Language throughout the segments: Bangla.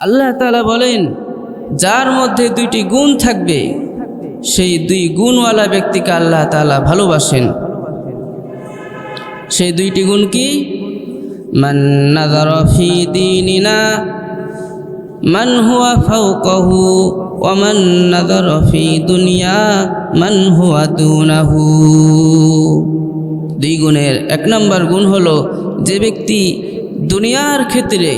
আল্লাহ তাআলা বলেন, যার মধ্যে দুইটি গুণ থাকবে সেই দুই গুণওয়ালা ব্যক্তিকে আল্লাহ তাআলা ভালোবাসেন। সেই দুইটি গুণ কি? মান নাযারা ফি দীনিনা মান হুয়া ফাওকাহু ওয়া মান নাযারা ফি দুনিয়া মান হুয়া দুনাহু। দুই গুণের এক নম্বর গুণ হলো, যে ব্যক্তি দুনিয়ার ক্ষেত্রে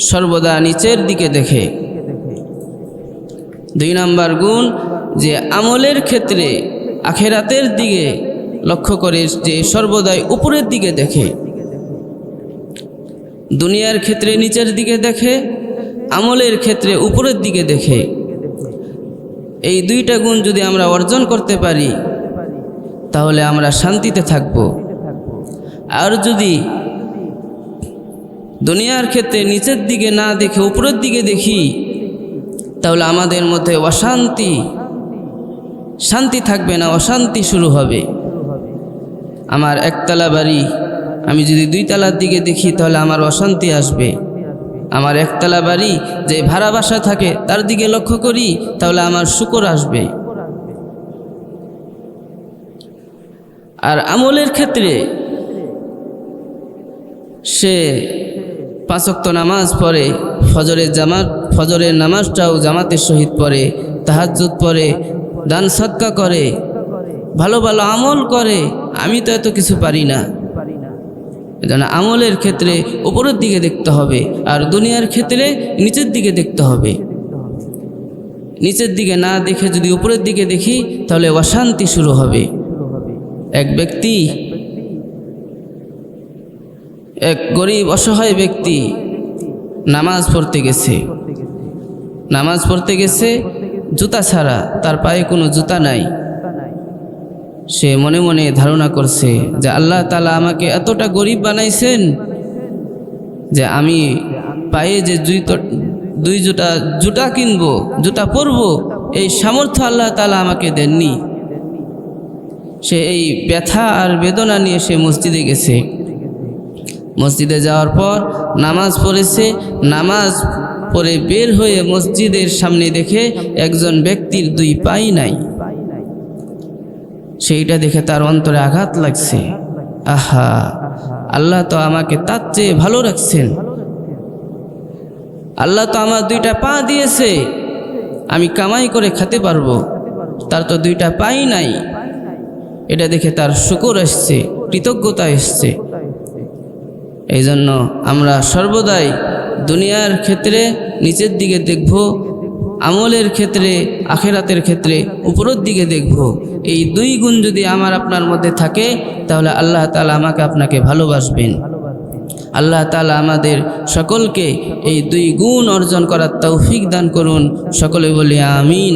সর্বদা নিচের দিকে দেখে। দুই নম্বর গুণ, যে আমলের ক্ষেত্রে আখিরাতের দিকে লক্ষ্য করে, যে সর্বদাই উপরের দিকে দেখে। দুনিয়ার ক্ষেত্রে নিচের দিকে দেখে, আমলের ক্ষেত্রে উপরের দিকে দেখে। এই দুইটা গুণ যদি আমরা অর্জন করতে পারি তাহলে আমরা শান্তিতে থাকব। আর যদি দুনিয়ার ক্ষেত্রে নিচের দিকে না দেখে উপরের দিকে দেখি তাহলে আমাদের মধ্যে শান্তি থাকবে না, অশান্তি শুরু হবে। আমার একতলা বাড়ি, আমি যদি দুই তলার দিকে দেখি তাহলে আমার অশান্তি আসবে। আমার একতলা বাড়ি, যে ভাড়া বাসা থাকে তার দিকে লক্ষ্য করি তাহলে আমার শুকর আসবে। আর আমলের ক্ষেত্রে সে 5 ওয়াক্ত নামাজ পড়ে, ফজরের নামাজটাও জামাতের সহিত পড়ে, তাহাজ্জুদ পড়ে, দান সদকা করে, ভালো ভালো আমল করে। আমি তো এত কিছু পারি না। এজন্য আমলের ক্ষেত্রে উপরের দিকে দেখতে হবে, আর দুনিয়ার ক্ষেত্রে নিচের দিকে দেখতে হবে। নিচের দিকে না দেখে যদি উপরের দিকে দেখি তাহলে অশান্তি শুরু হবে। এক গরিব অসহায় ব্যক্তি নামাজ পড়তে গেছে জুতা ছাড়া, তার পায়ে কোনো জুতা নাই। সে মনে মনে ধারণা করছে যে আল্লাহ তাআলা আমাকে এতটা গরিব বানাইছেন যে আমি পায়ে যে দুই জুতা কিনবো, জুতা পরবো, এই সামর্থ্য আল্লাহ তাআলা আমাকে দেননি। সে এই ব্যথা আর বেদনা নিয়ে সে মসজিদে গেছে। মসজিদে যাওয়ার পর নামাজ পড়েছে। নামাজ পড়ে বের হয়ে মসজিদের সামনে দেখে একজন ব্যক্তির 2 পাই নাই। সেইটা দেখে তার অন্তরে আঘাত লাগছে। আহা, আল্লাহ তো আমাকে তার চেয়ে ভালো রাখছেন। আল্লাহ তো আমার 2টা পা দিয়েছে, আমি কামাই করে খেতে পারবো, তার তো 2টা পাই নাই। এটা দেখে তার শুকর আসছে, কৃতজ্ঞতা এসছে। এই জন্য আমরা সর্বদাই দুনিয়ার ক্ষেত্রে নিচের দিকে দেখব, আমলের ক্ষেত্রে আখিরাতের ক্ষেত্রে উপরের দিকে দেখব। এই 2 গুণ যদি আমার আপনার মধ্যে থাকে তাহলে আল্লাহ তাআলা আমাকে আপনাকে ভালোবাসবেন। আল্লাহ তাআলা আমাদের সকলকে এই 2 গুণ অর্জন করার তৌফিক দান করুন। সকলে বলি আমিন।